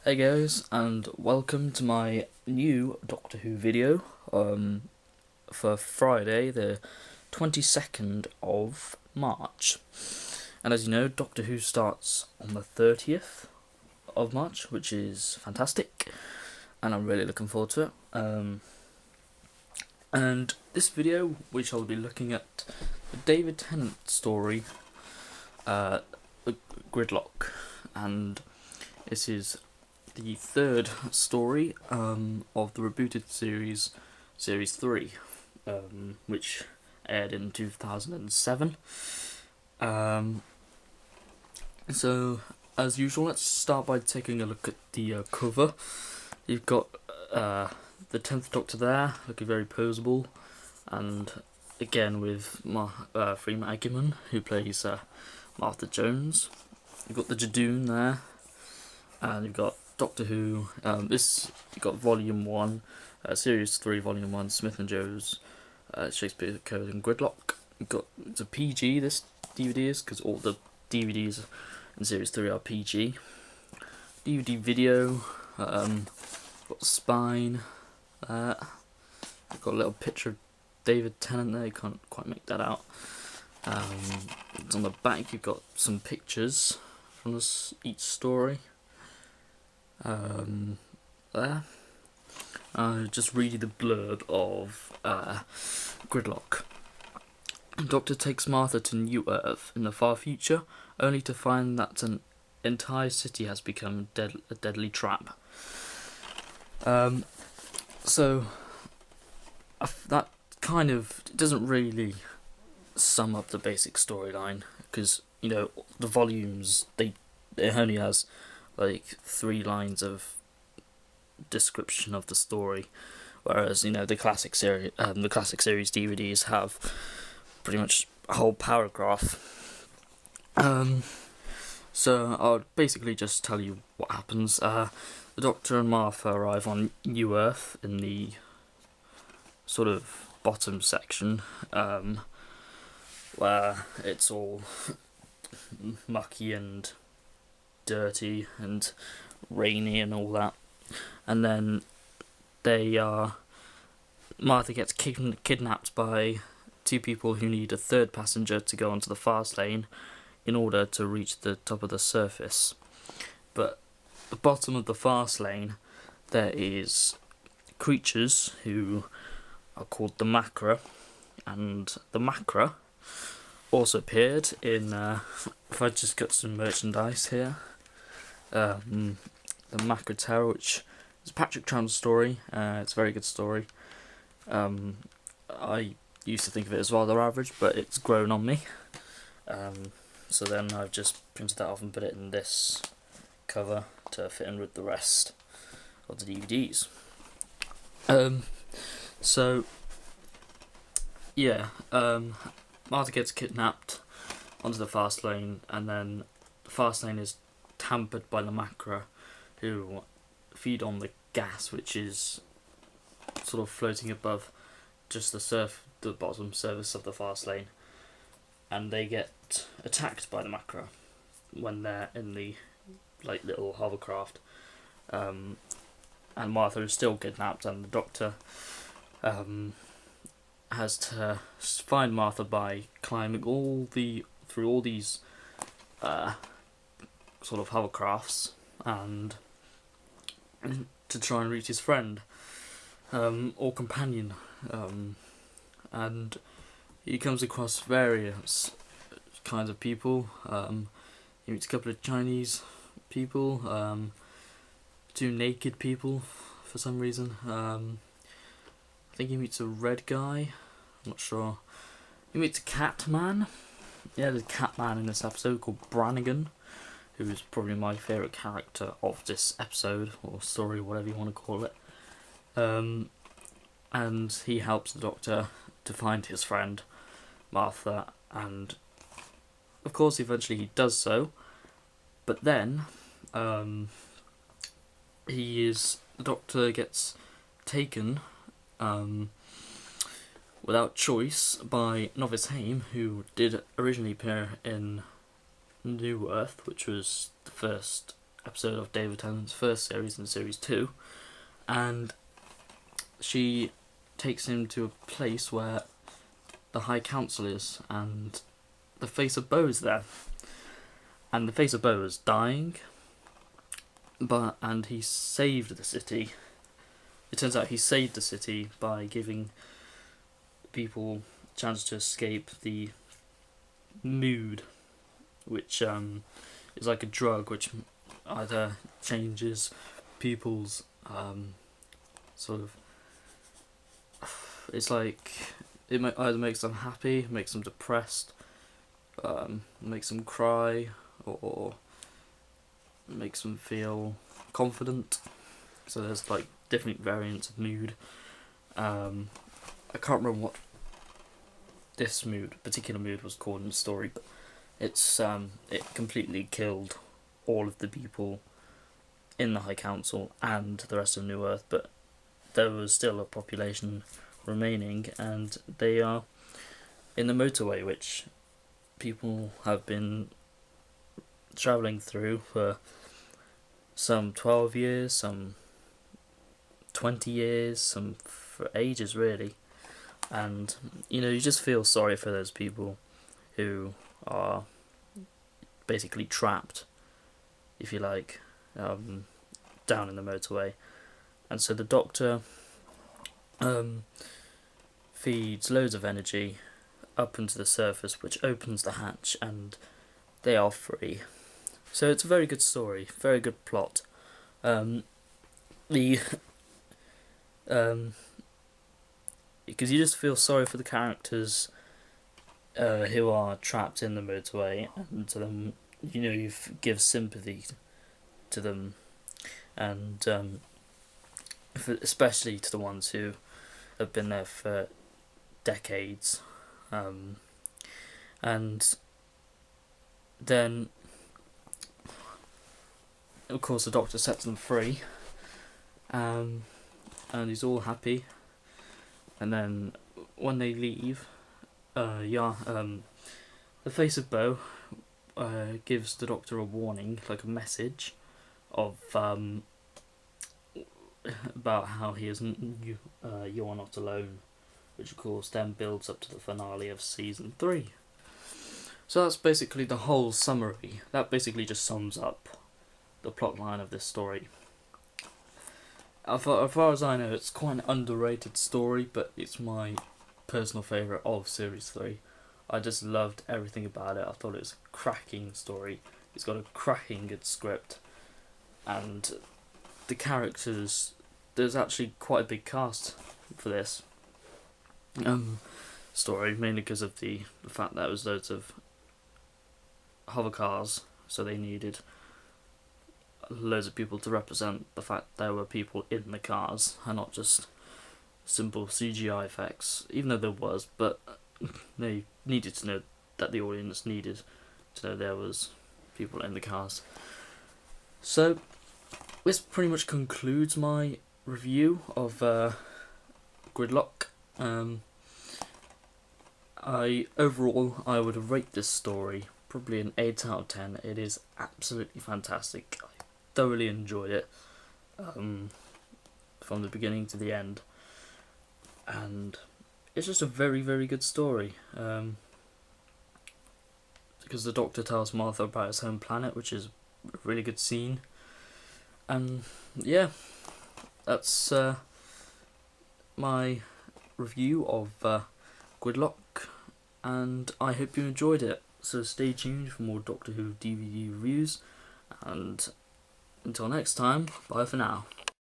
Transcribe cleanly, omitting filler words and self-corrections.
Hey guys, and welcome to my new Doctor Who video for Friday, the 22nd of March. And as you know, Doctor Who starts on the 30th of March, which is fantastic, and I'm really looking forward to it. And this video, which I'll be looking at the David Tennant story, Gridlock, and this is the third story of the rebooted series, Series 3, which aired in 2007. So, as usual, let's start by taking a look at the cover. You've got the 10th Doctor there, looking very poseable, and again with Freema Agyeman, who plays Martha Jones. You've got the Jadoon there, and you've got Doctor Who. You've got Volume 1, Series 3, Volume 1, Smith and Joe's Shakespeare Code and Gridlock. It's a PG, this DVD is, because all the DVDs in Series 3 are PG. DVD video, got Spine there. I've got a little picture of David Tennant there, you can't quite make that out. It's on the back, you've got some pictures from each story. There. Just reading the blurb of Gridlock. Doctor takes Martha to New Earth in the far future, only to find that an entire city has become a deadly trap. So that kind of doesn't really sum up the basic storyline, because the volumes it only has like 3 lines of description of the story, whereas the classic series DVDs have pretty much a whole paragraph. So I'll basically just tell you what happens. The Doctor and Martha arrive on New Earth in the sort of bottom section, where it's all mucky and dirty and rainy and all that, and then Martha gets kidnapped by 2 people who need a 3rd passenger to go onto the fast lane in order to reach the top of the surface. But at the bottom of the fast lane there is creatures who are called the Macra, and the Macra also appeared in if I just got some merchandise here, the Macra Terror, which is a Patrick Troughton story. It's a very good story. I used to think of it as rather average, but it's grown on me. So then I've just printed that off and put it in this cover to fit in with the rest of the DVDs. So yeah, Martha gets kidnapped onto the fast lane, and then the fast lane is tampered by the Macra, who feed on the gas which is sort of floating above just the bottom surface of the fast lane, and they get attacked by the Macra when they're in the little hovercraft, and Martha is still kidnapped, and the Doctor has to find Martha by climbing through all these sort of hovercrafts, and to try and reach his friend or companion, and he comes across various kinds of people. He meets a couple of Chinese people, 2 naked people for some reason. I think he meets a red guy, I'm not sure. He meets a cat man. Yeah, there's a cat man in this episode called Brannigan, who is probably my favourite character of this episode, or story, whatever you want to call it. And he helps the Doctor to find his friend, Martha, and of course eventually he does so, but then the Doctor gets taken without choice by Novice Haim, who did originally appear in New Earth, which was the first episode of David Tennant's first series in series 2, and she takes him to a place where the High Council is, and the Face of Bo is there. And the Face of Bo is dying, and he saved the city. It turns out he saved the city by giving people a chance to escape the mood, which is like a drug which either changes people's sort of. It's like it either makes them happy, makes them depressed, makes them cry, or makes them feel confident. So there's like different variants of mood. I can't remember what this particular mood was called in the story, but it's it completely killed all of the people in the High Council and the rest of New Earth, but there was still a population remaining, and they are in the motorway, which people have been travelling through for some 12 years, some 20 years, some for ages really. And you just feel sorry for those people who are basically trapped, if you like, down in the motorway. And so the Doctor feeds loads of energy up into the surface, which opens the hatch, and they are free. So it's a very good story, very good plot. Because you just feel sorry for the characters who are trapped in the motorway, and you give sympathy to them, and especially to the ones who have been there for decades, and then of course the Doctor sets them free, and he's all happy. And then when they leave, the Face of Bo gives the Doctor a warning, like a message of about how he isn't you are not alone, which of course then builds up to the finale of season 3. So that's basically the whole summary. That basically just sums up the plot line of this story. As far as I know, it's quite an underrated story, but it's my personal favourite of series 3. I just loved everything about it. I thought it was a cracking story. It's got a cracking good script, and the characters, there's actually quite a big cast for this story, mainly because of the fact that it was loads of hover cars, so they needed loads of people to represent the fact there were people in the cars and not just simple CGI effects, even though there was, but they needed to know that the audience needed to know there was people in the cars. So this pretty much concludes my review of Gridlock. Overall I would rate this story probably an 8 out of 10. It is absolutely fantastic. I thoroughly enjoyed it from the beginning to the end, and it's just a very, very good story, because the Doctor tells Martha about his home planet, which is a really good scene. And yeah, that's my review of Gridlock, and I hope you enjoyed it. So stay tuned for more Doctor Who DVD reviews, and until next time, bye for now.